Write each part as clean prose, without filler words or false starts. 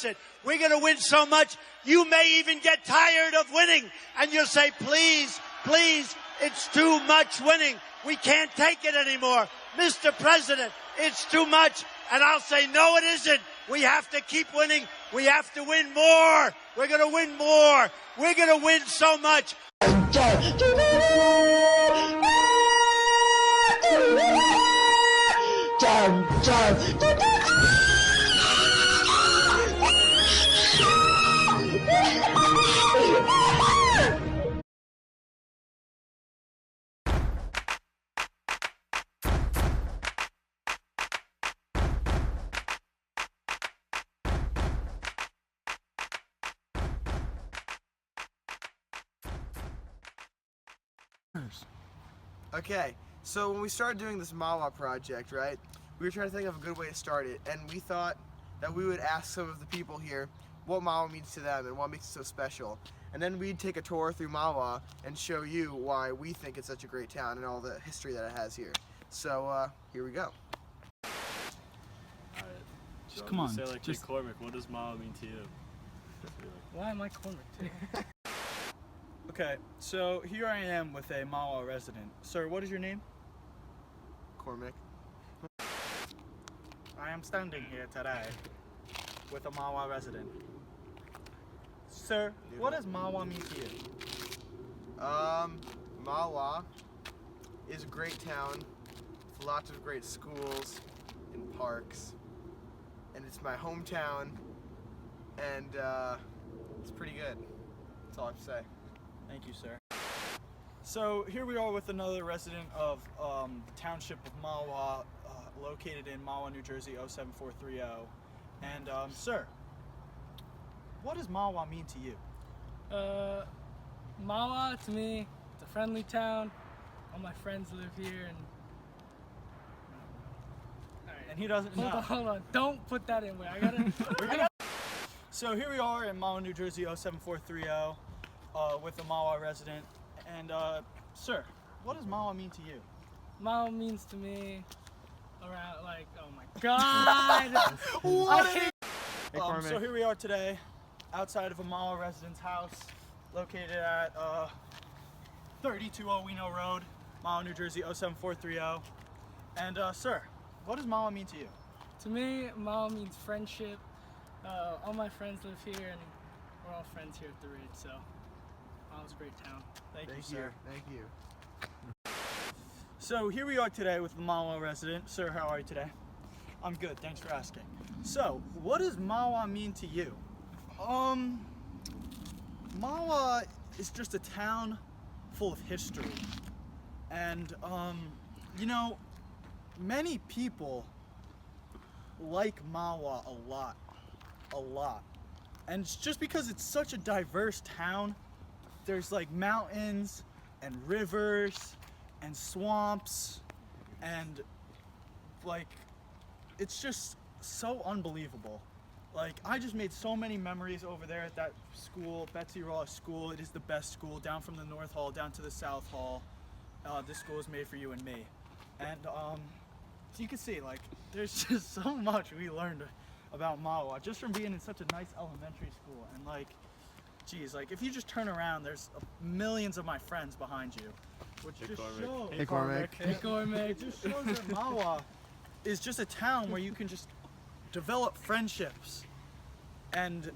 it. We're going to win so much, you may even get tired of winning. And you'll say, please, please, it's too much winning. We can't take it anymore. Mr. President, it's too much. And I'll say, no, it isn't. We have to keep winning. We have to win more. We're going to win more. We're going to win so much. Okay, so when we started doing this Mahwah Project, right, we were trying to think of a good way to start it, and we thought that we would ask some of the people here what Mahwah means to them and what makes it so special. And then we'd take a tour through Mahwah and show you why we think it's such a great town and all the history that it has here. So, here we go. Alright, Just come on. Say like, Just... hey Cormac, what does Mahwah mean to you? Why am I Cormac too? Okay, so here I am with a Mahwah resident. Sir, what is your name? Cormac. I am standing here today with a Mahwah resident. Sir, what does Mahwah mean to you? Mahwah is a great town with lots of great schools and parks, and it's my hometown, and it's pretty good. That's all I have to say. Thank you, sir. So here we are with another resident of the township of Mahwah, located in Mahwah, New Jersey 07430. And sir, what does Mahwah mean to you? Mahwah to me, it's a friendly town. All my friends live here, and And he doesn't know. hold on, don't put that in where I gotta. So here we are in Mahwah, New Jersey 07430. With a Mahwah resident, and sir, what does Mahwah mean to you? Mahwah means to me around like, oh my god. So here we are today, outside of a Mahwah resident's house, located at 320 Weno Road, Mahwah, New Jersey 07430. And sir, what does Mahwah mean to you? To me, Mahwah means friendship. All my friends live here, and we're all friends here at the Ridge, so Mahwah's a great town. Thank you, sir. Thank you. So here we are today with the Mahwah resident. Sir, how are you today? I'm good, thanks for asking. So, what does Mahwah mean to you? Mahwah is just a town full of history. And, you know, many people like Mahwah a lot. And it's just because it's such a diverse town, there's like mountains and rivers and swamps, and like it's just so unbelievable. Like, I just made so many memories over there at that school, Betsy Ross School. It is the best school, down from the North Hall down to the South Hall. This school is made for you and me. And so you can see, like, there's just so much we learned about Mahwah just from being in such a nice elementary school. And like, geez, like if you just turn around, there's millions of my friends behind you, which just shows. Hey, Cormac. Hey, Cormac. It just shows that Mahwah is just a town where you can just develop friendships, and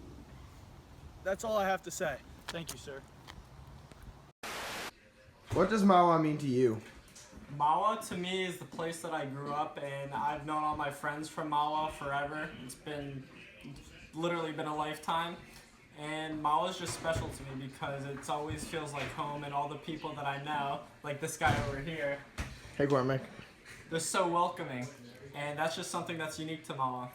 that's all I have to say. Thank you, sir. What does Mahwah mean to you? Mahwah to me is the place that I grew up, and I've known all my friends from Mahwah forever. It's literally been a lifetime. And Mahwah is just special to me because it always feels like home, and all the people that I know, like this guy over here, Hey, Cormac. they're so welcoming. And that's just something that's unique to Mahwah.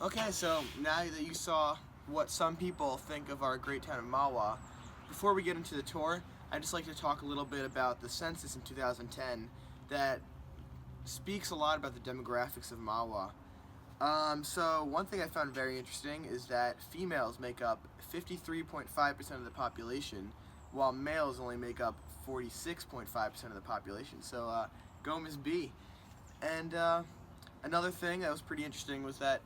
Okay, so now that you saw what some people think of our great town of Mahwah, before we get into the tour, I'd just like to talk a little bit about the census in 2010 that speaks a lot about the demographics of Mahwah. So one thing I found very interesting is that females make up 53.5% of the population, while males only make up 46.5% of the population. So go Ms. B. And another thing that was pretty interesting was that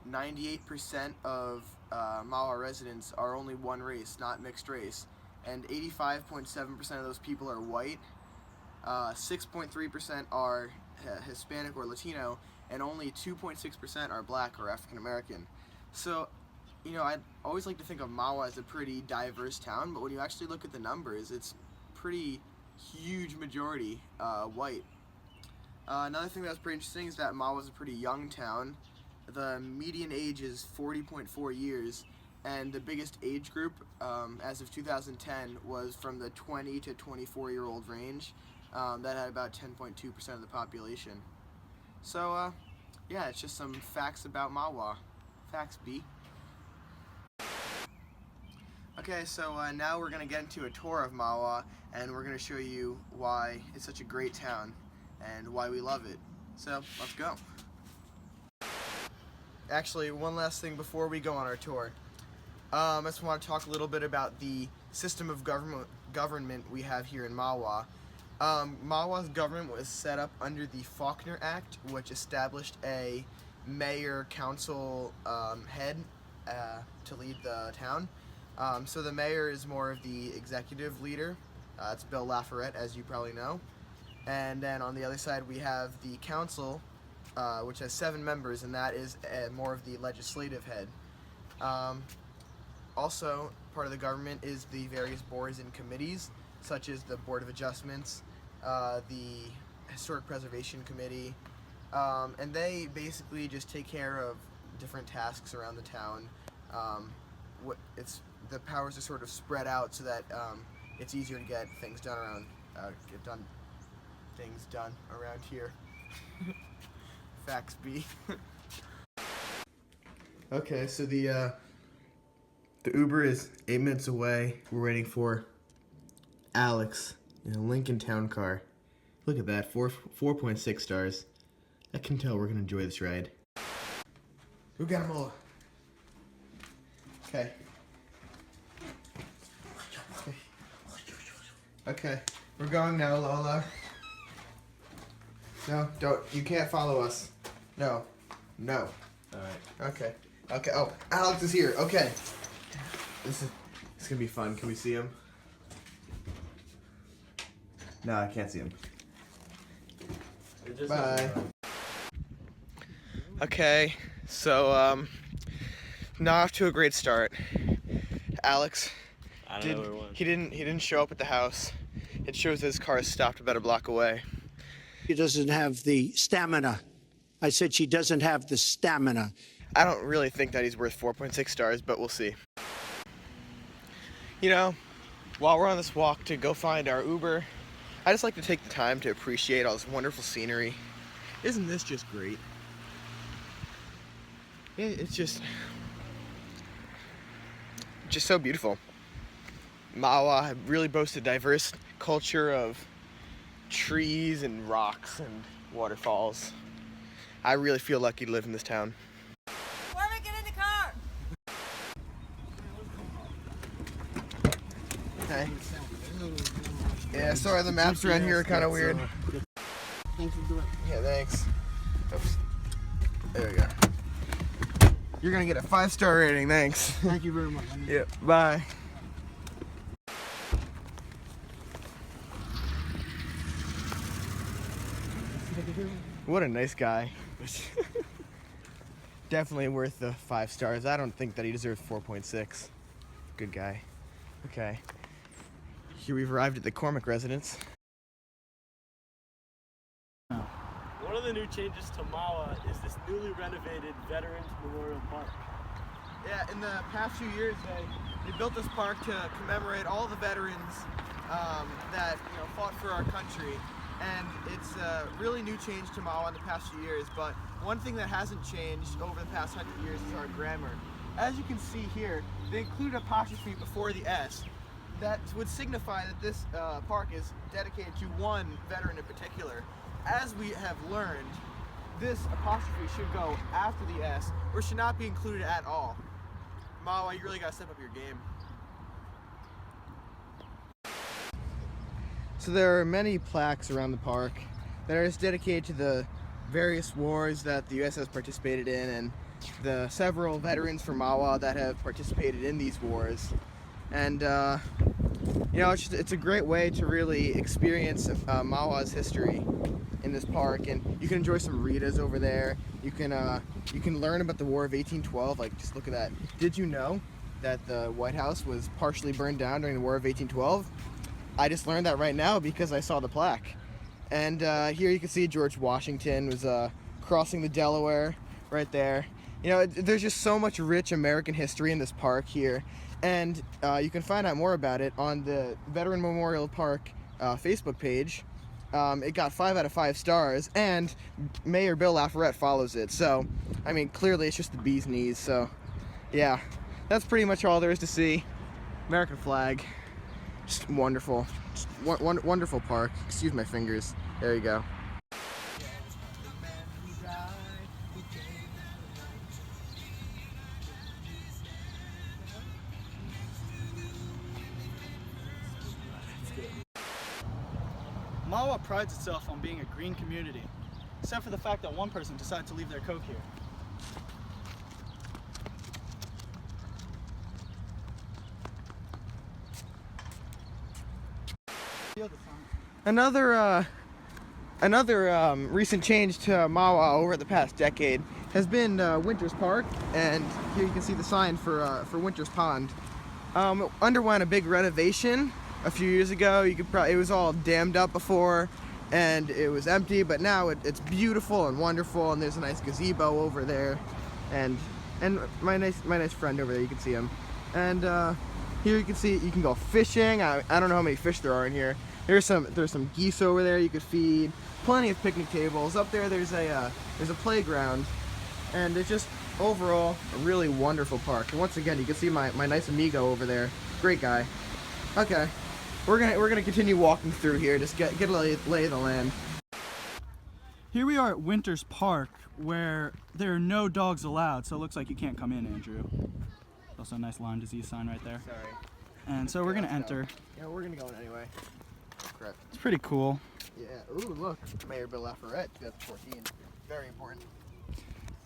98% of Mahwah residents are only one race, not mixed race, and 85.7% of those people are white, 6.3% are Hispanic or Latino, and only 2.6% are black or African American. So, you know, I always like to think of Mahwah as a pretty diverse town, but when you actually look at the numbers, it's pretty huge majority white. Another thing that was pretty interesting is that Mahwah is a pretty young town. The median age is 40.4 years, and the biggest age group as of 2010 was from the 20 to 24-year-old range. That had about 10.2% of the population. So, yeah, it's just some facts about Mahwah. Facts, B. Okay, so now we're going to get into a tour of Mahwah, and we're going to show you why it's such a great town and why we love it. So, let's go. Actually, one last thing before we go on our tour. I just want to talk a little bit about the system of government we have here in Mahwah. Mahwah's government was set up under the Faulkner Act, which established a mayor council head to lead the town. So the mayor is more of the executive leader. It's Bill Lafayette, as you probably know. And then on the other side we have the council, which has 7 members, and that is more of the legislative head. Also, part of the government is the various boards and committees, such as the Board of Adjustments, the Historic Preservation Committee, and they basically just take care of different tasks around the town. The powers are sort of spread out so that it's easier to get things done around here. Facts B. Okay, so the Uber is 8 minutes away. We're waiting for Alex in a Lincoln Town car. Look at that, 4.6 stars. I can tell we're gonna enjoy this ride. Who got them all? Okay. Okay, we're going now, Lola. No, don't. You can't follow us. No. No. Alright. Okay. Okay. Oh, Alex is here. Okay. This is gonna be fun. Can we see him? No, I can't see him. Bye. Okay, so not off to a great start. Alex he didn't show up at the house. It shows his car is stopped about a block away. She doesn't have the stamina. I said she doesn't have the stamina. I don't really think that he's worth 4.6 stars, but we'll see. You know, while we're on this walk to go find our Uber, I just like to take the time to appreciate all this wonderful scenery. Isn't this just great? It's just so beautiful. Mahwah really boasts a diverse culture of trees and rocks and waterfalls. I really feel lucky to live in this town. Why don't we get in the car? Okay. Yeah, sorry, the maps around here are kind of weird. Thanks for doing it. Yeah, thanks. Oops. There we go. You're gonna get a 5-star rating, thanks. Thank you very much. Yep, bye. What a nice guy. Definitely worth the 5 stars. I don't think that he deserves 4.6. Good guy. Okay. Here we've arrived at the Cormack residence. One of the new changes to Mahwah is this newly renovated Veterans Memorial Park. Yeah, in the past few years, they built this park to commemorate all the veterans that fought for our country. And it's a really new change to Mahwah in the past few years, but one thing that hasn't changed over the past 100 years is our grammar. As you can see here, they include apostrophe before the S. That would signify that this park is dedicated to one veteran in particular. As we have learned, this apostrophe should go after the S, or should not be included at all. Mahwah, you really gotta step up your game. So there are many plaques around the park that are just dedicated to the various wars that the U.S. has participated in, and the several veterans from Mahwah that have participated in these wars. And you know, it's a great way to really experience Mahwah's history in this park, and you can enjoy some Ritas over there. You can learn about the War of 1812. Like, just look at that. Did you know that the White House was partially burned down during the War of 1812? I just learned that right now because I saw the plaque. And here you can see George Washington was crossing the Delaware right there. You know, there's just so much rich American history in this park here, and you can find out more about it on the Veteran Memorial Park Facebook page. It got 5 out of 5 stars, and Mayor Bill Lafayette follows it. So, I mean, clearly it's just the bee's knees. So, yeah, that's pretty much all there is to see. American flag, just wonderful, just wonderful park. Excuse my fingers. There you go. Mahwah prides itself on being a green community, except for the fact that one person decided to leave their Coke here. Another recent change to Mahwah over the past decade has been Winters Park, and here you can see the sign for Winters Pond. Underwent a big renovation a few years ago. It was all dammed up before, and it was empty, but now it's beautiful and wonderful, and there's a nice gazebo over there, and my nice friend over there, you can see him. And here you can see you can go fishing. I don't know how many fish there are in here. There's some geese over there you could feed. Plenty of picnic tables. Up there there's a playground, and it's just overall a really wonderful park. And once again, you can see my nice amigo over there. Great guy. Okay, we're gonna continue walking through here. Just get a lay of the land. Here we are at Winters Park, where there are no dogs allowed, so it looks like you can't come in, Andrew. Also a nice Lyme disease sign right there. Sorry. And so we're gonna enter. Yeah, we're gonna go in anyway. Crap. It's pretty cool. Yeah. Ooh, look, Mayor Bill Lafayette, 2014. Very important.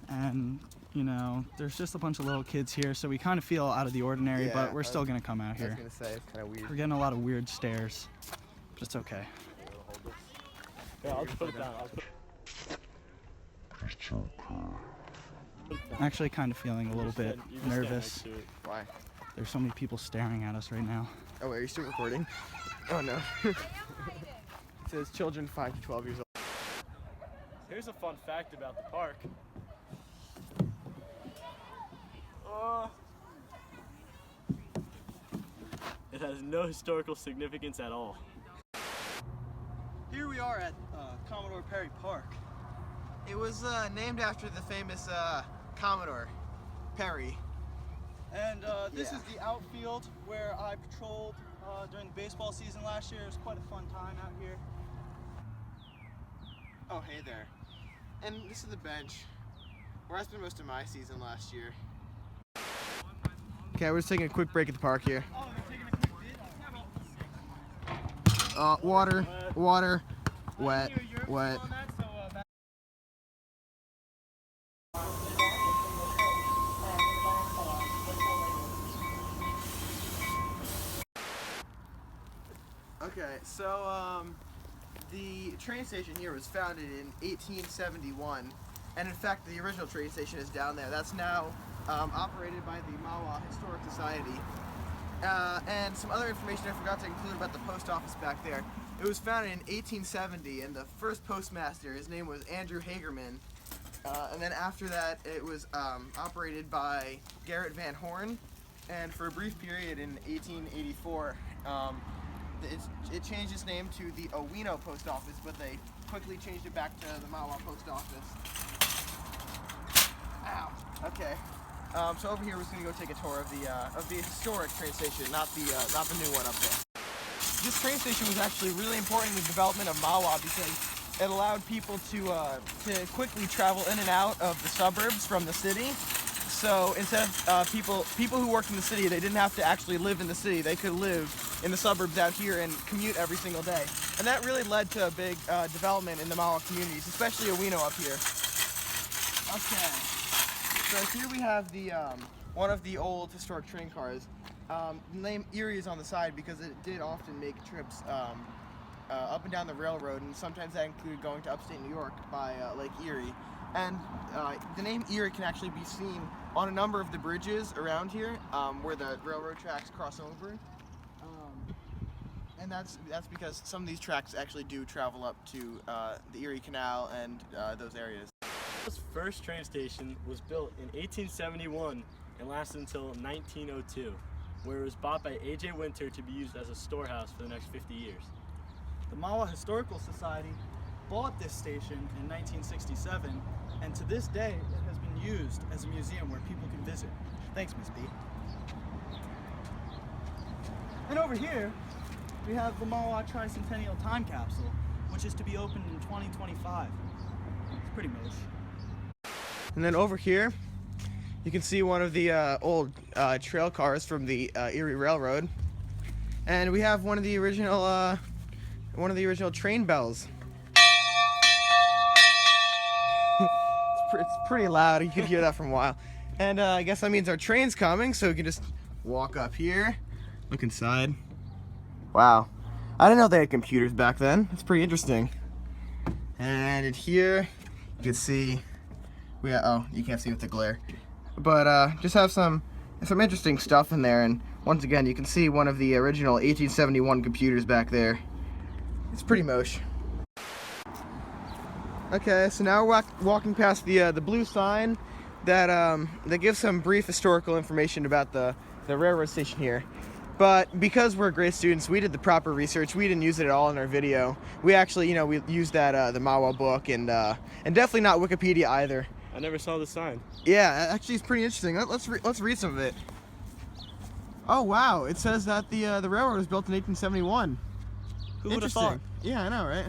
And you know, there's just a bunch of little kids here, so we kind of feel out of the ordinary, Yeah, but we're still gonna come out I was here. gonna say it's kind of weird. We're getting a lot of weird stares, but it's okay. Yeah, I'll put it down. I'm actually kind of feeling a little bit You just stand nervous. next to it. Why? There's so many people staring at us right now. Oh, wait, are you still recording? Oh no. It says children 5 to 12 years old. Here's a fun fact about the park. It has no historical significance at all. Here we are at Commodore Perry Park. It was named after the famous Commodore Perry. And this Yeah. is the outfield where I patrolled during the baseball season last year. It was quite a fun time out here. Oh, hey there. And this is the bench where I spent most of my season last year. Okay, we're just taking a quick break at the park here. Oh, you're taking a quick bid? Water, wet, wet. Okay, so the train station here was founded in 1871, and in fact the original train station is down there. That's now operated by the Mahwah Historic Society. And some other information I forgot to include about the post office back there. It was founded in 1870, and the first postmaster, his name was Andrew Hagerman. And then after that, it was operated by Garrett Van Horn, and for a brief period in 1884, it changed its name to the Owino Post Office, but they quickly changed it back to the Mahwah Post Office. Ow. Okay. So over here, we're just gonna go take a tour of the historic train station, not the new one up there. This train station was actually really important in the development of Mahwah because it allowed people to quickly travel in and out of the suburbs from the city. So instead of people who worked in the city, they didn't have to actually live in the city. They could live in the suburbs out here and commute every single day. And that really led to a big development in the Mahwah communities, especially Owino up here. Okay, so here we have the one of the old historic train cars. The name Erie is on the side because it did often make trips up and down the railroad, and sometimes that included going to upstate New York by Lake Erie. And the name Erie can actually be seen on a number of the bridges around here where the railroad tracks cross over. And that's because some of these tracks actually do travel up to the Erie Canal and those areas. This first train station was built in 1871 and lasted until 1902, where it was bought by A.J. Winter to be used as a storehouse for the next 50 years. The Mahwah Historical Society bought this station in 1967, and to this day it has been used as a museum where people can visit. Thanks, Miss B. And over here, we have the Mahwah Tricentennial Time Capsule, which is to be opened in 2025. It's pretty mosh. And then over here, you can see one of the old trail cars from the Erie Railroad, and we have one of the original train bells. It's pretty loud. You could hear that from a while. And I guess that means our train's coming, so we can just walk up here, look inside. Wow, I didn't know they had computers back then. It's pretty interesting. And in here, you can see you can't see with the glare, but just have some interesting stuff in there. And once again, you can see one of the original 1871 computers back there. It's pretty mosh. Okay, so now we're walking past the blue sign that gives some brief historical information about the railroad station here. But because we're great students, we did the proper research. We didn't use it at all in our video. We actually, we used that the Mahwah book and definitely not Wikipedia either. I never saw the sign. Yeah, actually, it's pretty interesting. Let's read some of it. Oh wow, it says that the railroad was built in 1871. Who would have thought? Yeah, I know, right?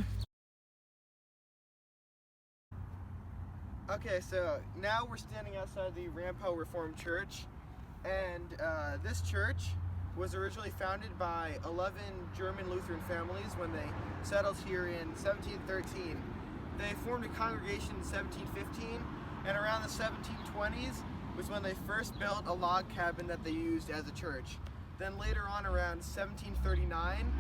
Okay, so now we're standing outside the Rampo Reformed Church, and this church was originally founded by 11 German Lutheran families when they settled here in 1713. They formed a congregation in 1715, and around the 1720s was when they first built a log cabin that they used as a church. Then later on, around 1739,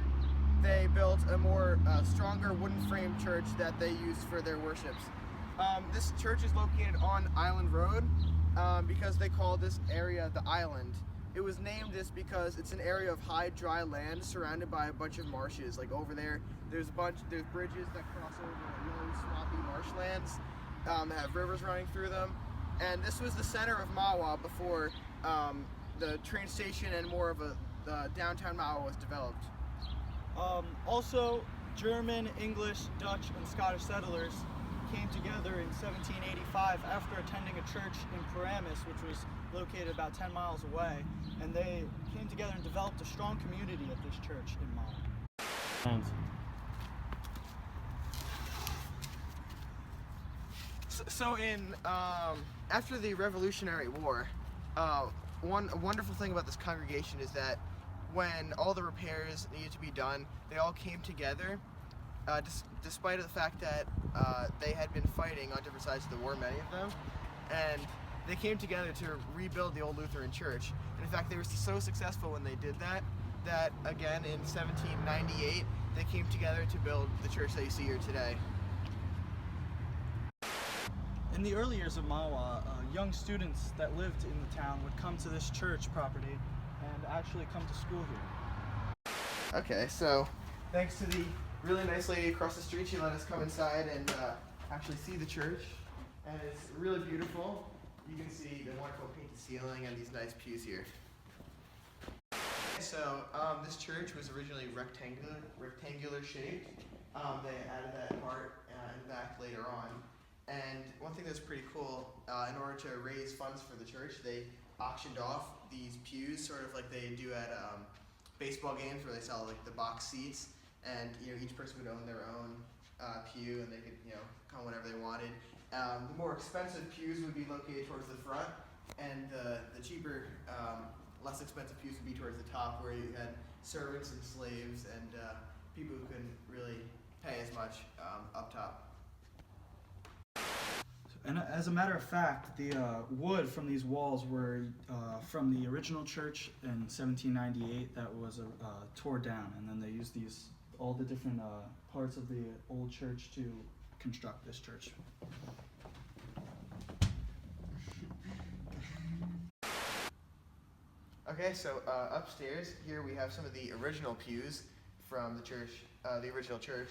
they built a more stronger wooden frame church that they used for their worships. This church is located on Island Road because they call this area the Island. It was named this because it's an area of high, dry land surrounded by a bunch of marshes. Like over there, there's bridges that cross over low, swampy marshlands that have rivers running through them. And this was the center of Mahwah before the train station and more of a downtown Mahwah was developed. Also, German, English, Dutch, and Scottish settlers came together in 1785 after attending a church in Paramus, which was located about 10 miles away, and they came together and developed a strong community at this church in Mahwah. So after the Revolutionary War, one wonderful thing about this congregation is that when all the repairs needed to be done, they all came together, despite the fact that they had been fighting on different sides of the war, many of them, and they came together to rebuild the old Lutheran church. And in fact, they were so successful when they did that again in 1798, they came together to build the church that you see here today. In the early years of Mahwah, young students that lived in the town would come to this church property and actually come to school here. Okay, so thanks to the really nice lady across the street, she let us come inside and actually see the church. And it's really beautiful. You can see the wonderful painted ceiling and these nice pews here. So this church was originally rectangular shaped. They added that part in the back later on. And one thing that's pretty cool, in order to raise funds for the church, they auctioned off these pews, sort of like they do at baseball games where they sell like the box seats, and each person would own their own pew, and they could come whenever they wanted. The more expensive pews would be located towards the front, and the cheaper, less expensive pews would be towards the top, where you had servants and slaves and people who couldn't really pay as much up top. And as a matter of fact, the wood from these walls were from the original church in 1798 that was tore down, and then they used all the different parts of the old church to construct this church. Okay, so upstairs here we have some of the original pews from the church, the original church,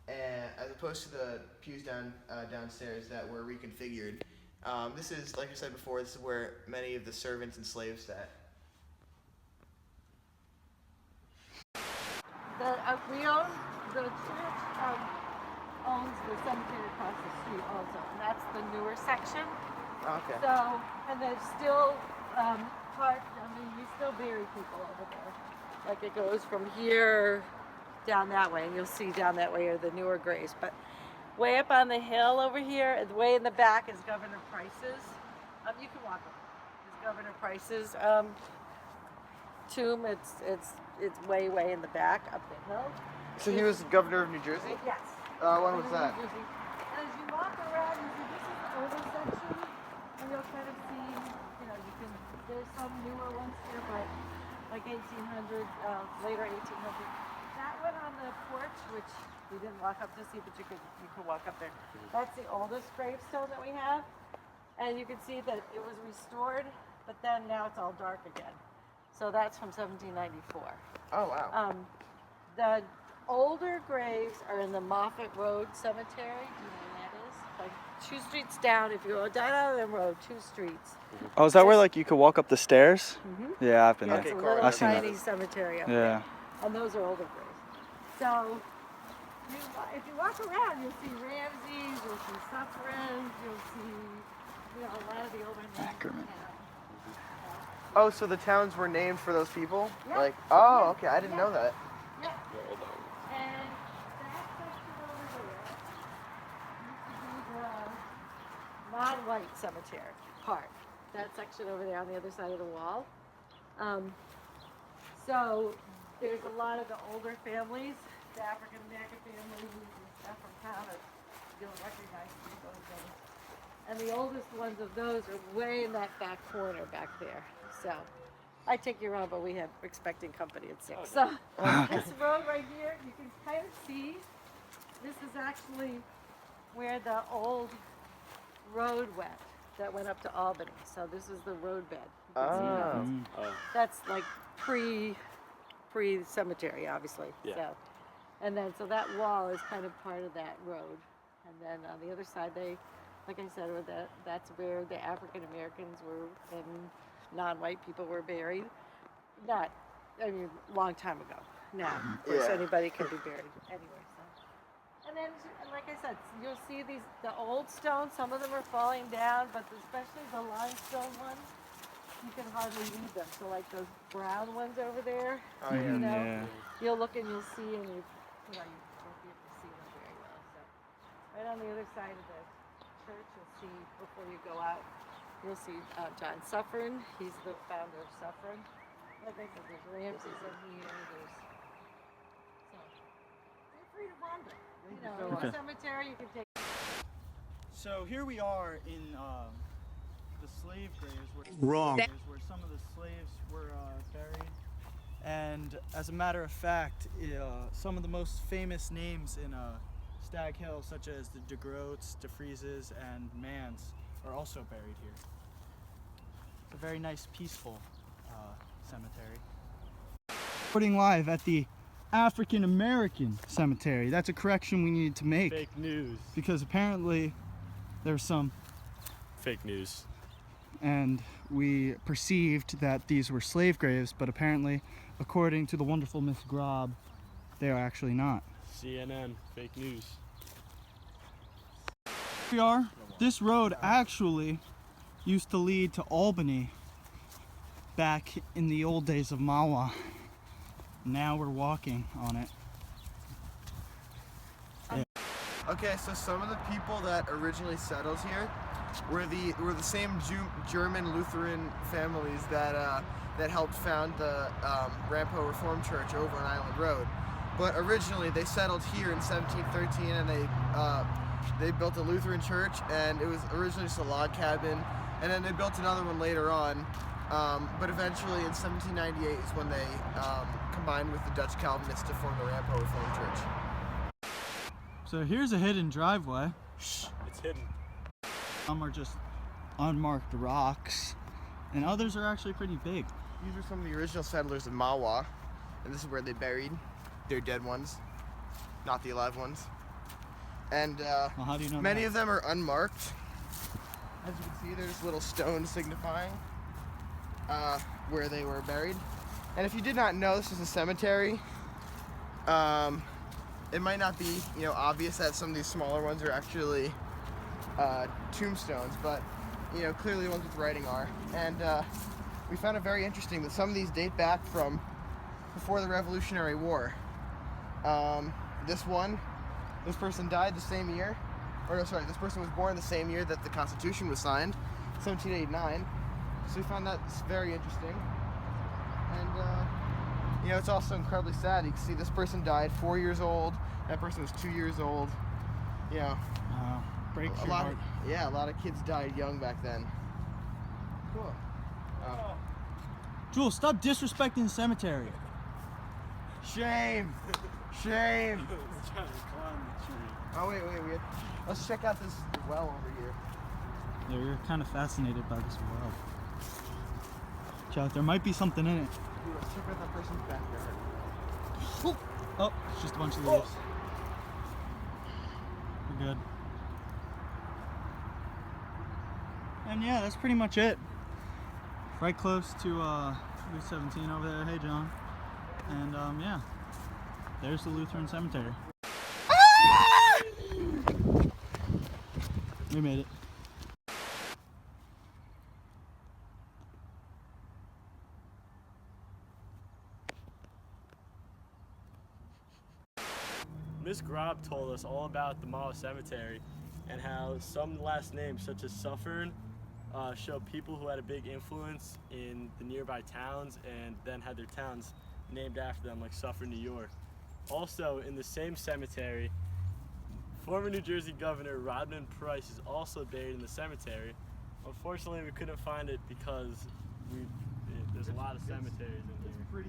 and as opposed to the pews downstairs that were reconfigured. This is, like I said before, this is where many of the servants and slaves sat. The church owns the cemetery across the street also, and that's the newer section. Okay. So, and there's still we still bury people over there. Like it goes from here down that way, and you'll see down that way are the newer graves. But way up on the hill over here, and way in the back is Governor Price's. You can walk up. Is Governor Price's tomb. It's way in the back up the hill. So he was governor of New Jersey? Yes. When was that? And as you walk around, you see this is the older section, and you'll kind of see, there's some newer ones here, but like 1800, later 1800. That one on the porch, which we didn't walk up to see, but you could walk up there. That's the oldest gravestone that we have, and you can see that it was restored, but then now it's all dark again. So that's from 1794. Oh, wow. The older graves are in the Moffett Road Cemetery. Do you know where that is? Like 2 streets down. If you go down out of the road, 2 streets. Oh, is that where like you could walk up the stairs? Mm-hmm. Yeah, I've been Yeah, there. it's a little I've seen tiny that. cemetery up Yeah. there. And those are older graves. So if you walk around, you'll see Ramses, you'll see Suffren, you'll see a lot of the older names. Ackerman. Oh, so the towns were named for those people? Yeah. Like, oh, okay, I didn't know that. Yeah. And that section over there used to be the non-white cemetery part. That section over there on the other side of the wall. So there's a lot of the older families, the African American families and stuff from town that you'll recognize those things. And the oldest ones of those are way in that back corner back there. So I take you around, but we're expecting company at 6. So this road right here, you can kind of see, this is actually where the old road went that went up to Albany. So this is the roadbed. You can see how that's like pre-cemetery, obviously. Yeah. So, and then so that wall is kind of part of that road. And then on the other side, like I said, that's where the African Americans were and non-white people were buried. Long time ago. Now, of course, anybody can be buried anyway. So. And then, like I said, you'll see the old stones. Some of them are falling down, but especially the limestone ones, you can hardly read them. So, like those brown ones over there, you'll look and you'll see, and you won't be able to see them very well. So, right on the other side of the church, you'll see before you go out. You'll see John Suffren. He's the founder of Suffren. Like I said, there's Ramses in here. So feel free to wander. In the cemetery, you can take. So here we are in the slave graves Wrong. where some of the slaves were buried. And as a matter of fact, some of the most famous names in Stag Hill, such as the de Groots, de Vrieses, and Mans, are also buried here. It's a very nice, peaceful cemetery. Reporting live at the African American Cemetery. That's a correction we needed to make. Fake news. Because apparently there's some Fake news. and we perceived that these were slave graves, but apparently, according to the wonderful Miss Grob, they are actually not. CNN. Fake news. Here we are. This road actually used to lead to Albany back in the old days of Mahwah. Now we're walking on it. Okay, so some of the people that originally settled here were the same German Lutheran families that helped found the Rampo Reformed Church over on Island Road. but originally they settled here in 1713, and they built a Lutheran church, and it was originally just a log cabin, and then they built another one later on, but eventually in 1798 is when they combined with the Dutch Calvinists to form the Rampo Reformed Church. So here's a hidden driveway. Shh, it's hidden. Some are just unmarked rocks, and others are actually pretty big. These are some of the original settlers of Mahwah, and this is where they buried their dead ones, not the alive ones. And Well, how do you know many that? of them are unmarked. As you can see, there's little stones signifying where they were buried. And if you did not know this is a cemetery, it might not be, obvious that some of these smaller ones are actually tombstones, but clearly the ones with writing are. And we found it very interesting that some of these date back from before the Revolutionary War. This person died the same year, this person was born the same year that the Constitution was signed, 1789. So we found that very interesting. And it's also incredibly sad. You can see this person died 4 years old, that person was 2 years old. Breaks a your lot heart. a lot of kids died young back then. Cool. Jules, stop disrespecting the cemetery. Shame! Shame! It's trying to climb the tree. Oh wait, let's check out this well over here. Yeah, you're kind of fascinated by this well. Check out, there might be something in it. Dude, let's check out that person's backyard. Oh, it's just a bunch of leaves. We're good. And yeah, that's pretty much it. Right close to Route 17 over there. Hey, John. And yeah, there's the Lutheran Cemetery. We made it. Miss Grob told us all about the Mahwah Cemetery and how some last names, such as Suffern, show people who had a big influence in the nearby towns and then had their towns named after them, like Suffern, New York. Also, in the same cemetery, former New Jersey Governor Rodman Price is also buried in the cemetery. Unfortunately, we couldn't find it because there's a lot of cemeteries in here.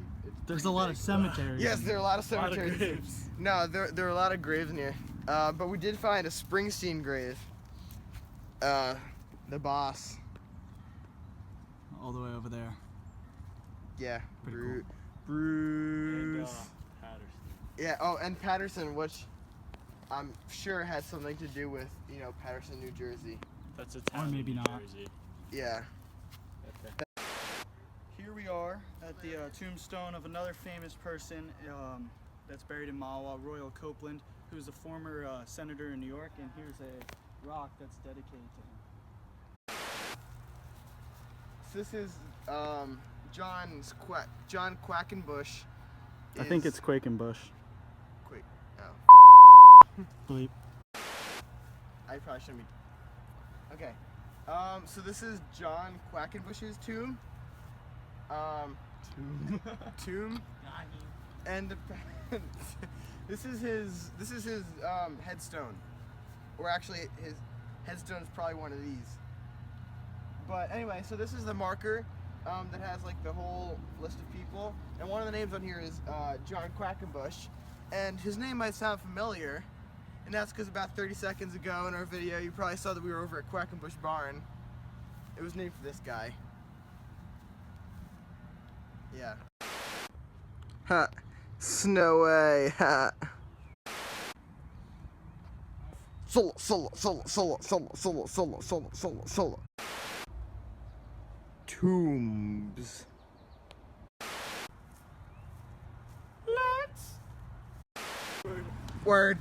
There's a lot of cemeteries. Yes, there are a lot of A lot of cemeteries. graves. No, there are a lot of graves in here. But we did find a Springsteen grave. The boss. All the way over there. Yeah. Pretty cool. Bruce. And Patterson. Yeah, oh, and Patterson, which I'm sure has something to do with, Patterson, New Jersey. That's a town maybe in New not. Jersey. Yeah. Okay. Here we are at the tombstone of another famous person that's buried in Mahwah, Royal Copeland, who's a former senator in New York, and here's a rock that's dedicated to him. So this is John Quackenbush. I think it's Quakenbush. Quick. Oh. Bleep. I probably shouldn't be. Okay. So this is John Quackenbush's tomb. Tomb. And this is his headstone. Or actually his headstone is probably one of these. But anyway, so this is the marker that has like the whole list of people. And one of the names on here is John Quackenbush. And his name might sound familiar. And that's because about 30 seconds ago in our video, you probably saw that we were over at Quackenbush Barn. It was named for this guy. Yeah. Ha. Snowy. Ha. Solo. Tombs. Let's. Word.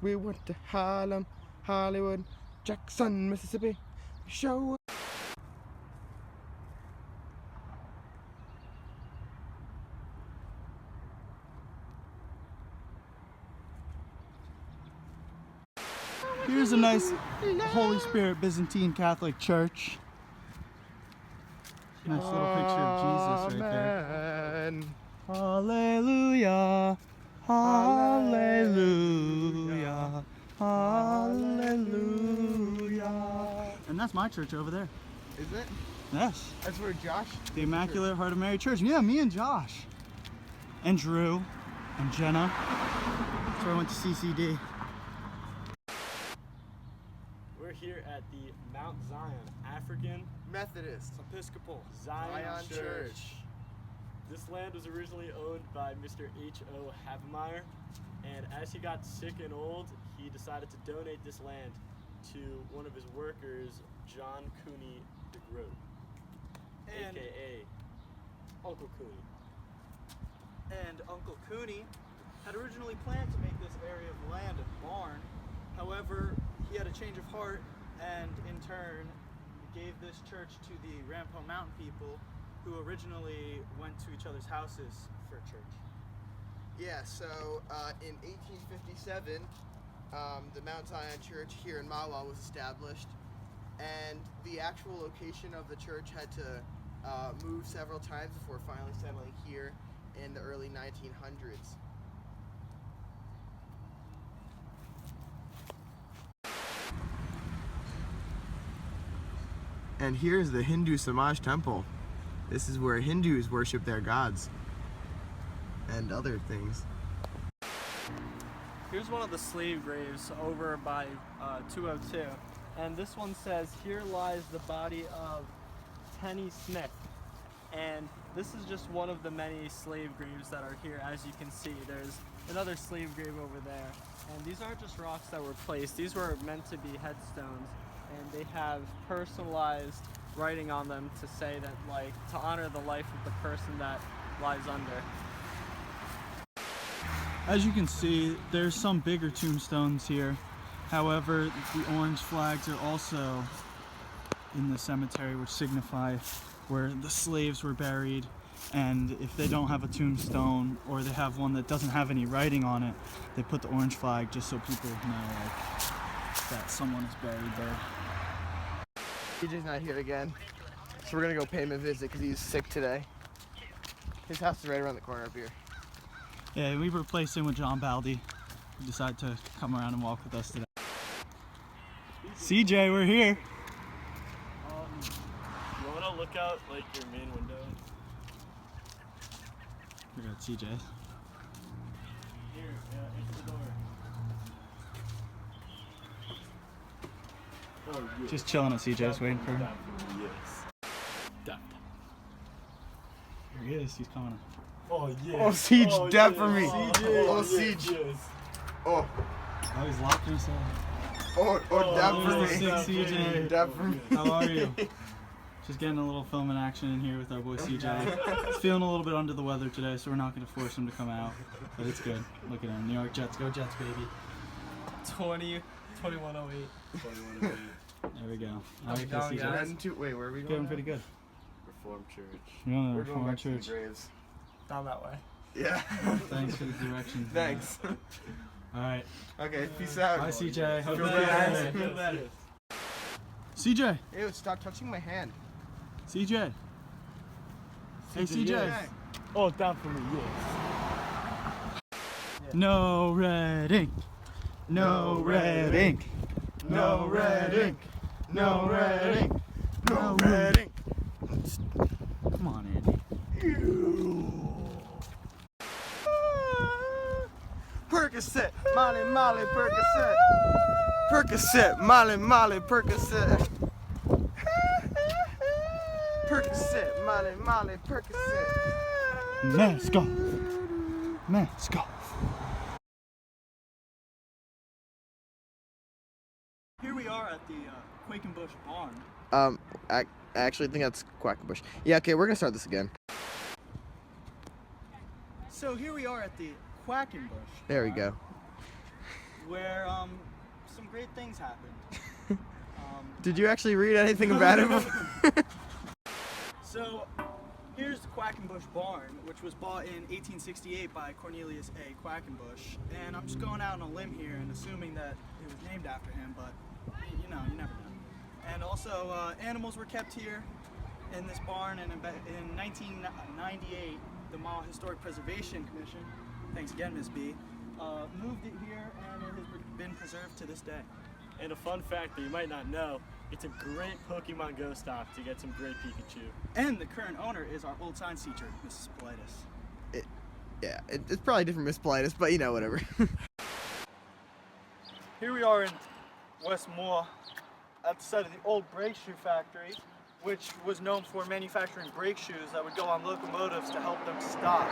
We went to Harlem, Hollywood, Jackson, Mississippi. Show. Here's a nice Holy Spirit Byzantine Catholic church. Nice little picture of Jesus right there. Amen. Hallelujah. Hallelujah. Hallelujah. And that's my church over there. Is it? Yes. That's where Josh. The Immaculate Heart of Mary Church. Yeah, me and Josh. And Drew. And Jenna. That's where I went to CCD. We're here at the Mount Zion African Methodist Episcopal Zion Church. This land was originally owned by Mr. H.O. Havemeyer, and as he got sick and old, he decided to donate this land to one of his workers, John Cooney DeGroat, aka Uncle Cooney. And Uncle Cooney had originally planned to make this area of land a barn. However, he had a change of heart and in turn gave this church to the Rampo Mountain people, who originally went to each other's houses for church. Yeah, so in 1857, the Mount Zion Church here in Mahwah was established, and the actual location of the church had to move several times before finally settling here in the early 1900s. And here's the Hindu Samaj Temple. This is where Hindus worship their gods and other things. Here's one of the slave graves over by 202, and this one says, "Here lies the body of Tenny Smith." And this is just one of the many slave graves that are here. As you can see, there's another slave grave over there, and these aren't just rocks that were placed. These were meant to be headstones, and they have personalized writing on them to say that, like, to honor the life of the person that lies under. As you can see, there's some bigger tombstones here. However, the orange flags are also in the cemetery, which signify where the slaves were buried. And if they don't have a tombstone, or they have one that doesn't have any writing on it, they put the orange flag just so people know, like, that someone is buried there. TJ's not here again, so we're gonna go pay him a visit because he's sick today. His house is right around the corner up here. Yeah, we replaced him with John Baldy. He decided to come around and walk with us today. CJ, we're here. You want to look out like your main window? We got CJ. Here, into the door. Oh, yes. Just chilling at CJ's, waiting for him. Yes. That. Here he is, he's coming. Oh, yes. Oh, Siege, oh, dead yes. for me. CJ. Oh, yes, Siege. yes. Oh, Oh, he's locking himself. oh, dead for there's me. the sick CJ. Dead for me. How are you? Just getting a little filming action in here with our boy CJ. He's feeling a little bit under the weather today, so we're not going to force him to come out. But it's good. Look at him. New York Jets. Go Jets, baby. 2108. 2108. There we go. Okay, down, CJ. guys. Wait, where are we It's going? going pretty good. Reformed Church. We're on the We're going Reformed back to the Church. graves. Down that way. Yeah. Thanks for the directions. Thanks. All right. Okay, peace out. Bye, CJ. Hope Feel you better. feel Yes, better. yes. CJ. Ew, stop touching my hand. CJ. Hey, CJ. Yes. Oh, down for me, yes. No red ink. No red ink. No red ink. No red ink. No red ink. Come on, Andy. Percocet, Molly, Molly, Percocet. Percocet, Molly, Molly, Percocet. Percocet, Molly, Molly, Percocet. Mask off. Mask off. Here we are at the Quakenbush Barn. I actually think that's Quackenbush. Yeah, okay, we're gonna start this again. So here we are at the Quackenbush. There we go. Where some great things happened. Did you actually read anything about it before? So here's the Quackenbush Barn, which was bought in 1868 by Cornelius A. Quackenbush. And I'm just going out on a limb here and assuming that it was named after him, but you know, you never know. And also animals were kept here, in this barn, and in 1998, the Mahwah Historic Preservation Commission, thanks again, Ms. B, moved it here, and it has been preserved to this day. And a fun fact that you might not know, it's a great Pokemon Go stop to get some great Pikachu. And the current owner is our old science teacher, Mrs. Politis. It's probably different Miss Politis, but you know, whatever. Here we are in Westmore at the site of the old brake shoe factory, which was known for manufacturing brake shoes that would go on locomotives to help them stop.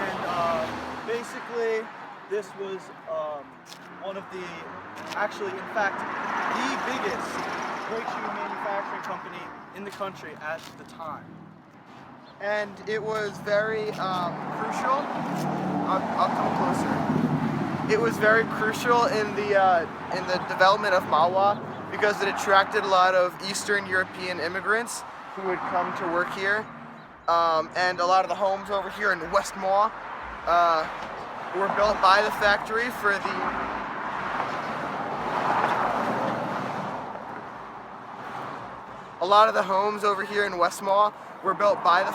And basically, this was one of the, actually, in fact, the biggest brake shoe manufacturing company in the country at the time. And it was very crucial. I'll come closer. It was very crucial in the development of Mahwah because it attracted a lot of Eastern European immigrants who would come to work here. And a lot of the homes over here in Westmore were built by the factory for the A lot of the homes over here in Westmore were built by the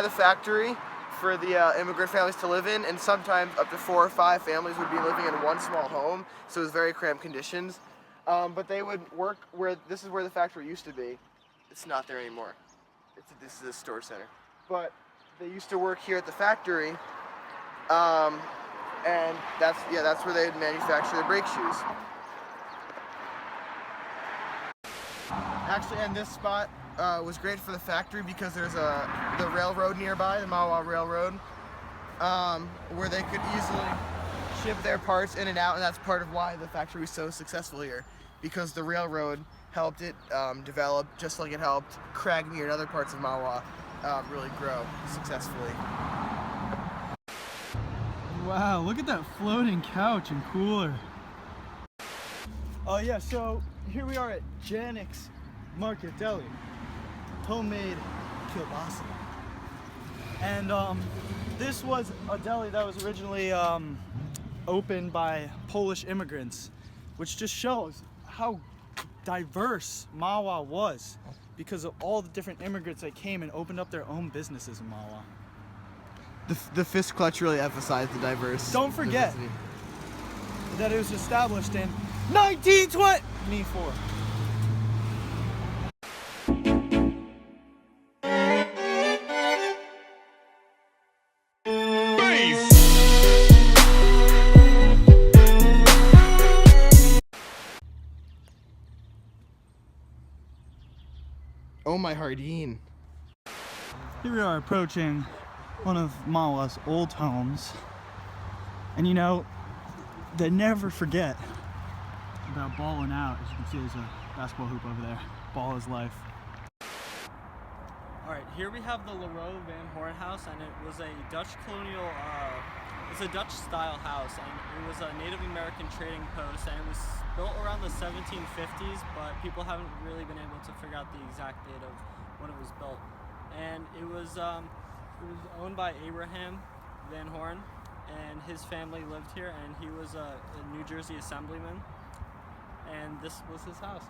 factory for the immigrant families to live in, and sometimes up to 4 or 5 families would be living in one small home, so it was very cramped conditions. But they would work this is where the factory used to be. It's not there anymore. This is a store center. But they used to work here at the factory, and that's where they would manufacture the brake shoes. Actually, and this spot was great for the factory because there's the railroad nearby, the Mahwah Railroad, where they could easily ship their parts in and out, and that's part of why the factory was so successful here, because the railroad helped it develop, just like it helped Cragmere and other parts of Mahwah really grow successfully. Wow, look at that floating couch and cooler. Oh yeah, so here we are at Janik's Market Deli, homemade kielbasa. And this was a deli that was originally opened by Polish immigrants, which just shows how diverse Mahwah was because of all the different immigrants that came and opened up their own businesses in Mahwah. The fist clutch really emphasized the diverse. Don't forget that it was established in 1924. Oh my Hardeen. Here we are approaching one of Mahwah's old homes. And you know, they never forget about balling out. As you can see, there's a basketball hoop over there. Ball is life. Alright, here we have the Leroy Van Horn house, and it was a Dutch colonial, it's a Dutch style house, and it was a Native American trading post, and it was built around the 1750s, but people haven't really been able to figure out the exact date of when it was built. And it was owned by Abraham Van Horn, and his family lived here, and he was a New Jersey assemblyman, and this was his house.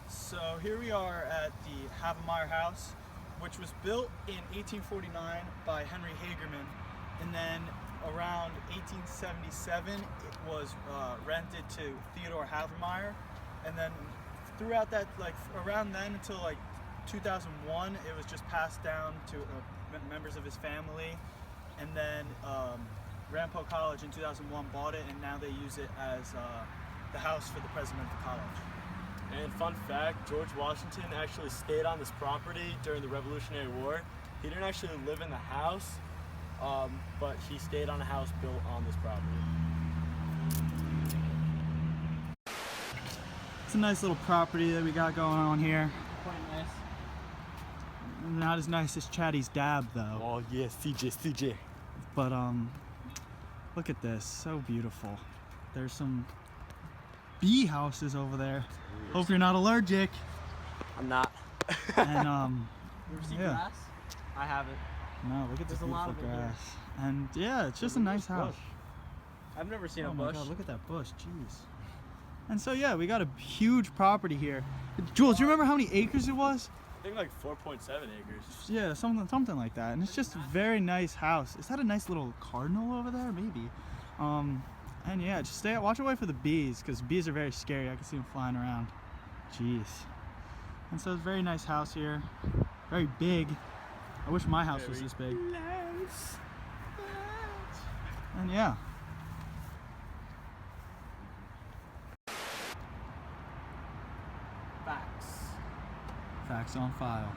So here we are at the Havemeyer House, which was built in 1849 by Henry Hagerman, and then around 1877 it was rented to Theodore Havemeyer, and then throughout that, like around then until like 2001, it was just passed down to members of his family, and then Ramapo College in 2001 bought it, and now they use it as the house for the president of the college. And fun fact, George Washington actually stayed on this property during the Revolutionary War. He didn't actually live in the house, but he stayed on a house built on this property. It's a nice little property that we got going on here. Quite nice. Not as nice as Chatty's dab though. Oh yeah, CJ. But look at this, so beautiful. There's some bee houses over there. Hope you're not allergic. I'm not. And You ever see grass? I haven't. No, look at this There's a lot beautiful of it here. grass. And yeah, it's just a nice house. I've never seen Oh a my bush. god, look at that bush, jeez. And so yeah, we got a huge property here. Jules, do you remember how many acres it was? I think like 4.7 acres. Yeah, something like that. And it's just a very nice house. Is that a nice little cardinal over there? Maybe. And yeah, just watch away for the bees, because bees are very scary. I can see them flying around. Jeez. And so it's a very nice house here. Very big. I wish my house was this big. And yeah. Facts on file.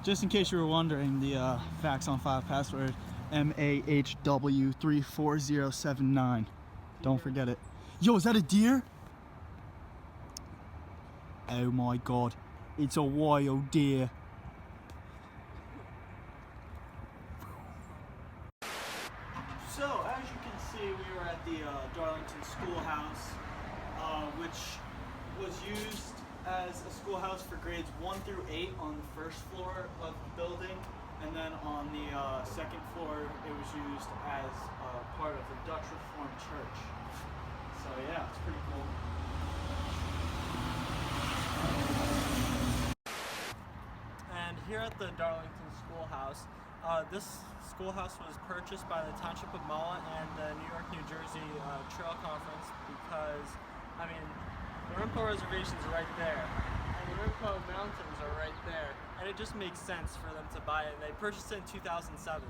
Just in case you were wondering, the facts on file password, MAHW34079. Don't forget it. Yo, is that a deer? Oh my god, it's a wild deer. So, as you can see, we were at the Darlington Schoolhouse, which was used as a schoolhouse for grades 1 through 8 on the first floor of the building, and then on the second floor it was used as part of the Dutch Reformed Church. So yeah, it's pretty cool. And here at the Darlington Schoolhouse, this schoolhouse was purchased by the Township of Mahwah and the New York, New Jersey Trail Conference because, I mean, the Rimco Reservations are right there, and the Rimco Mountains are right there, and it just makes sense for them to buy it. They purchased it in 2007,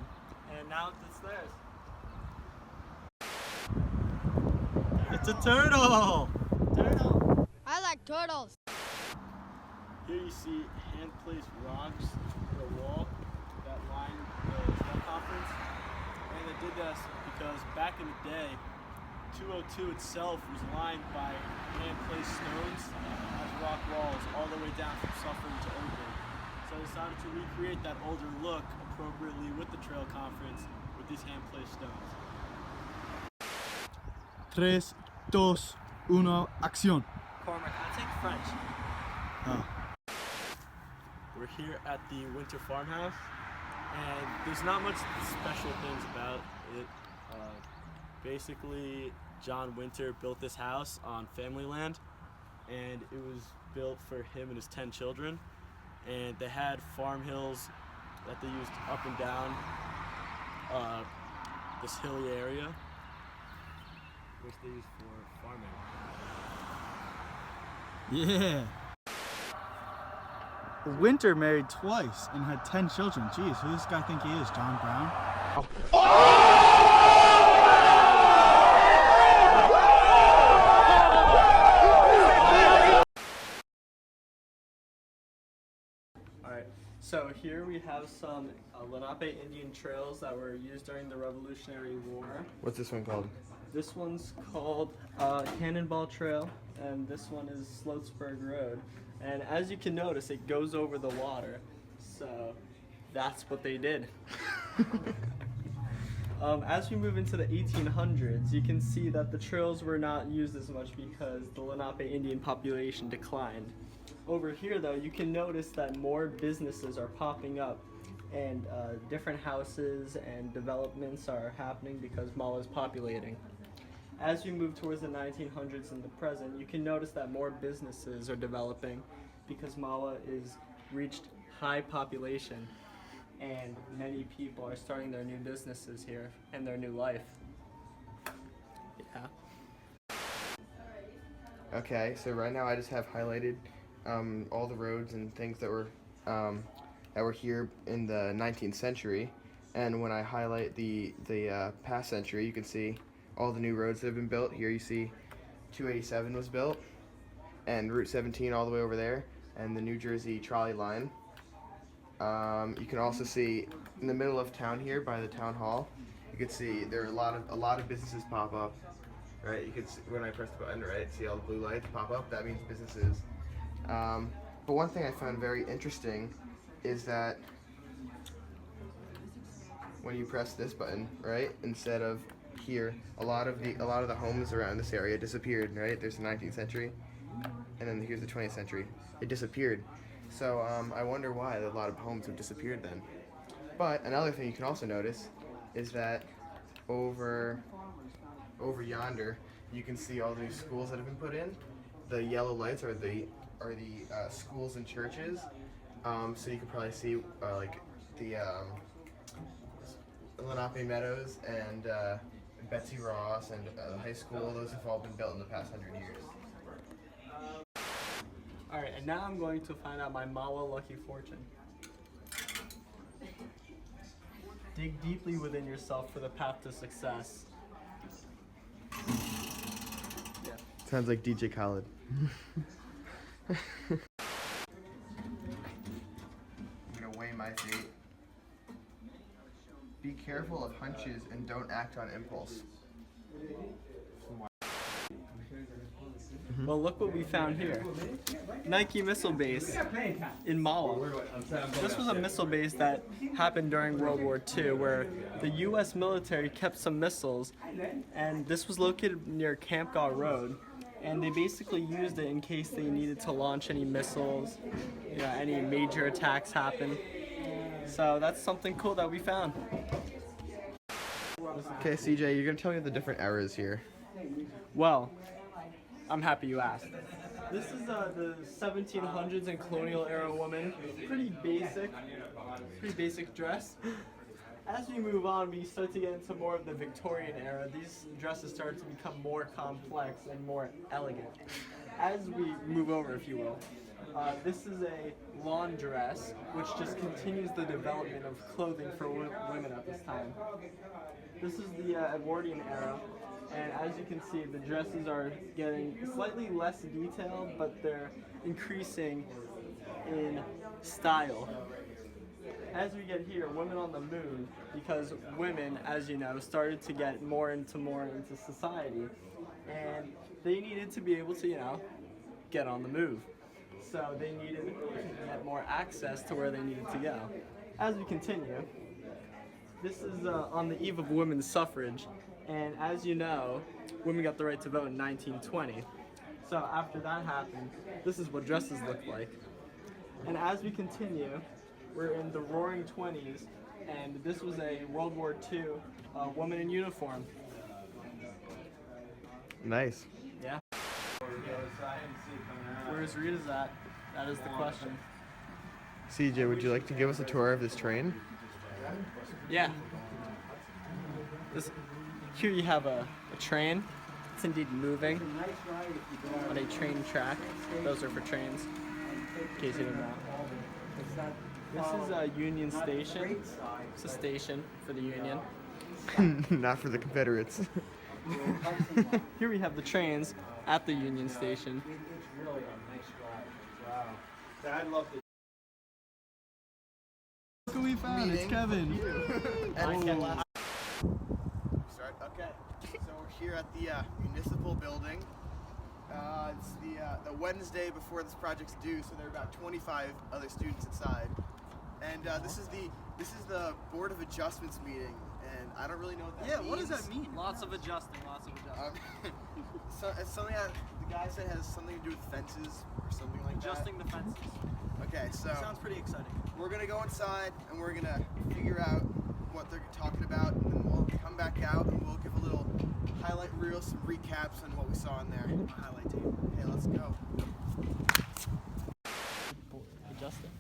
and now it's theirs. It's a turtle! Turtle! I like turtles! Here you see hand-placed rocks in the wall that line the trail conference, and they did this because back in the day, 202 itself was lined by hand-placed stones as rock walls all the way down from Suffern to Oakland. So I decided to recreate that older look appropriately with the trail conference with these hand-placed stones. 3, 2, 1, acción. Cormac, I take French. Oh. We're here at the Winter Farmhouse, and there's not much special things about it. Basically, John Winter built this house on family land, and it was built for him and his 10 children, and they had farm hills that they used up and down this hilly area, which they used for farming. Yeah. Winter married twice and had 10 children. Jeez, who does this guy think he is, John Brown? Alright, so here we have some Lenape Indian trails that were used during the Revolutionary War. What's this one called? This one's called Cannonball Trail, and this one is Sloatsburg Road. And as you can notice, it goes over the water, so that's what they did. As we move into the 1800s, you can see that the trails were not used as much because the Lenape Indian population declined. Over here, though, you can notice that more businesses are popping up, and different houses and developments are happening because Mahwah is populating. As we move towards the 1900s and the present, you can notice that more businesses are developing because Mahwah is reached high population, and many people are starting their new businesses here and their new life. Yeah. Okay, so right now I just have highlighted all the roads and things that were here in the 19th century, and when I highlight the past century, you can see all the new roads that have been built. Here you see 287 was built, and Route 17 all the way over there, and the New Jersey trolley line. You can also see in the middle of town here by the town hall, you can see there are a lot of businesses pop up. Right, you can see when I press the button, right, see all the blue lights pop up. That means businesses. But one thing I found very interesting is that when you press this button, right, instead of here, a lot of the homes around this area disappeared. Right, there's the 19th century, and then here's the 20th century. It disappeared. So I wonder why a lot of homes have disappeared then. But another thing you can also notice is that over yonder you can see all the new schools that have been put in. The yellow lights are the schools and churches. So you can probably see like the Lenape Meadows and Betsy Ross and the high school. Those have all been built in the past 100 years. Alright, and now I'm going to find out my Mahwah lucky fortune. Dig deeply within yourself for the path to success. Sounds like DJ Khaled. I'm gonna weigh my fate. Be careful of hunches and don't act on impulse. Well, look what we found here. Nike missile base in Mahwah. This was a missile base that happened during World War II where the U.S. military kept some missiles, and this was located near Camp Gaw Road, and they basically used it in case they needed to launch any missiles, you know, any major attacks happen. So that's something cool that we found. Okay, CJ, you're gonna tell me the different eras here. Well, I'm happy you asked. This is the 1700s and colonial era woman. Pretty basic dress. As we move on, we start to get into more of the Victorian era. These dresses start to become more complex and more elegant. As we move over, if you will, this is a lawn dress, which just continues the development of clothing for women at this time. This is the Edwardian era. And as you can see, the dresses are getting slightly less detailed, but they're increasing in style. As we get here, women on the move, because women, as you know, started to get more into society, and they needed to be able to, you know, get on the move. So they needed to get more access to where they needed to go. As we continue, this is on the eve of women's suffrage. And as you know, women got the right to vote in 1920. So after that happened, this is what dresses look like. And as we continue, we're in the roaring 20s, and this was a World War II woman in uniform. Nice. Yeah. Where's Rita's at? That is the question. CJ, would you like to give us a tour of this train? Yeah. Here you have a train. It's indeed moving on a train track. Those are for trains, in case you didn't know. This is a Union Station. It's a station for the Union. Not for the Confederates. Here we have the trains at the Union Station. Look what we found. It's Kevin. Okay, so we're here at the municipal building. It's the Wednesday before this project's due, so there are about 25 other students inside. And this is the Board of Adjustments meeting, and I don't really know what that means. Yeah, what does that mean? Lots of adjusting. So it's something that the guy said has something to do with fences or something like Adjusting the fences. that. Okay, so Sounds pretty exciting. we're gonna go inside and we're gonna figure out what they're talking about, and then we'll come back out and we'll give a little highlight reel, some recaps on what we saw in there. Highlight tape. Okay, let's go. Adjusting.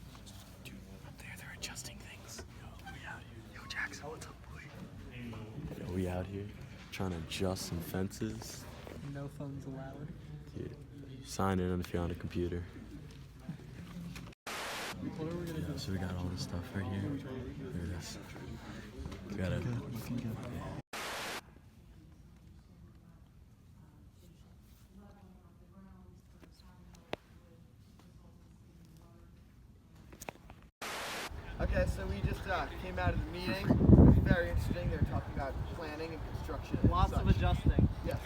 Dude, up there, they're adjusting things. Yo, we out here. Yo, Jackson, what's up, boy? Yo, we out here trying to adjust some fences. No phones allowed. Dude, sign in if you're on a computer. What are we gonna do? So we got all this stuff right here. Look at this. We gotta. Okay, so we just came out of the meeting. It was very interesting. They were talking about planning and construction. And Lots of such. adjusting. Yes.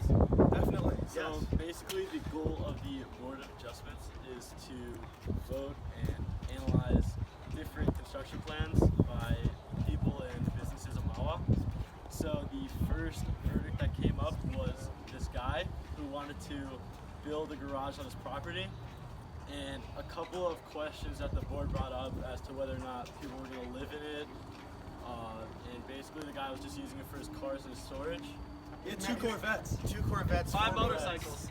Definitely. So Yes. basically the goal of the Board of Adjustments is to vote and analyze different construction plans by people and businesses of Mahwah. So the first verdict that came up was this guy who wanted to build a garage on his property, and a couple of questions that the board brought up as to whether or not people were going to live in it, and basically the guy was just using it for his cars and his storage. He had 2 Corvettes. 2 Corvettes. 5 4 motorcycles.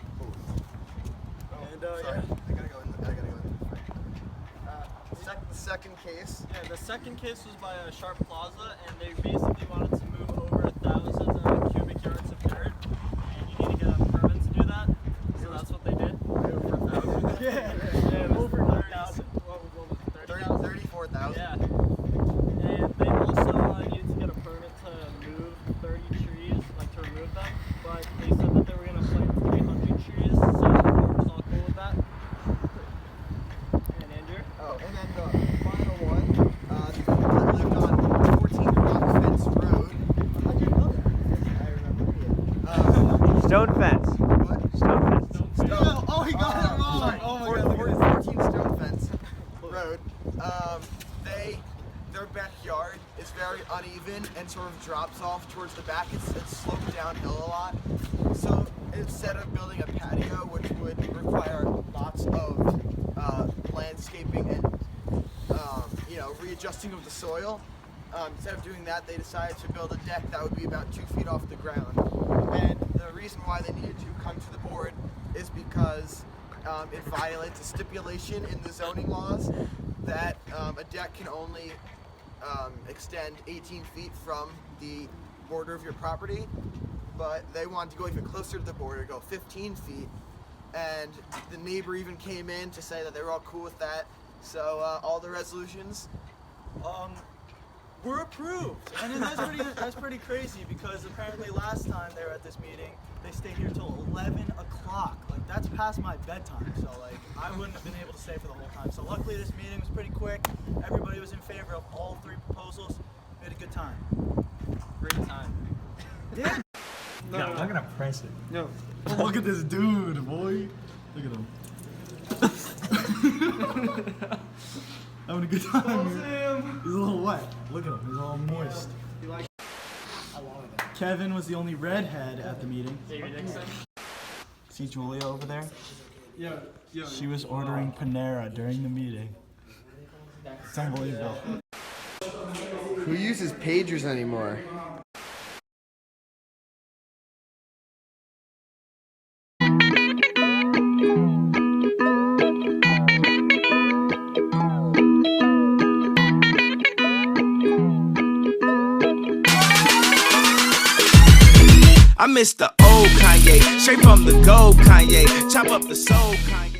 And sorry, I gotta go in. The second case. Yeah, the second case was by Sharp Plaza, and they basically wanted to move over 1,000 cubic yards of dirt, and you need to get a permit to do that. So that's what they did. Yeah, over 30,000. 34,000. Yeah. And they also needed to get a permit to move 30 trees, like to remove them, but they said that they were going to plant 300 trees, so the board was all cool with that. And Andrew? Oh, and then the final one, the people that lived on 14 Rock Fence Road. I didn't know that. I remember it. Stone fence. What? Stone fence. Oh, he got it wrong. Sorry. Oh my 14 Stone Fence Road. Their backyard is very uneven and sort of drops off towards the back. It's sloped downhill a lot. So instead of building a patio, which would require lots of landscaping and readjusting of the soil, instead of doing that, they decided to build a deck that would be about 2 feet off the ground. And the reason why they needed to come to the board is because it violates a stipulation in the zoning laws that a deck can only extend 18 feet from the border of your property, but they wanted to go even closer to the border, go 15 feet, and the neighbor even came in to say that they were all cool with that. So all the resolutions were approved. And then that's pretty crazy, because apparently last time they were at this meeting, they stayed here till 11 o'clock. Like, that's past my bedtime, so like I wouldn't have been able to stay for the whole time. So luckily this meeting was pretty quick. Everybody was in favor of all 3 proposals. We had a good time. Great time. Yeah. No, I'm gonna press it. No. Look at this dude, boy. Look at him. Having a good time. He's a little wet. Look at him. He's all moist. Kevin was the only redhead at the meeting. See Julia over there? Yeah. She was ordering Panera during the meeting. It's unbelievable. who uses pagers anymore? I miss the old Kanye, straight from the gold Kanye, chop up the soul Kanye.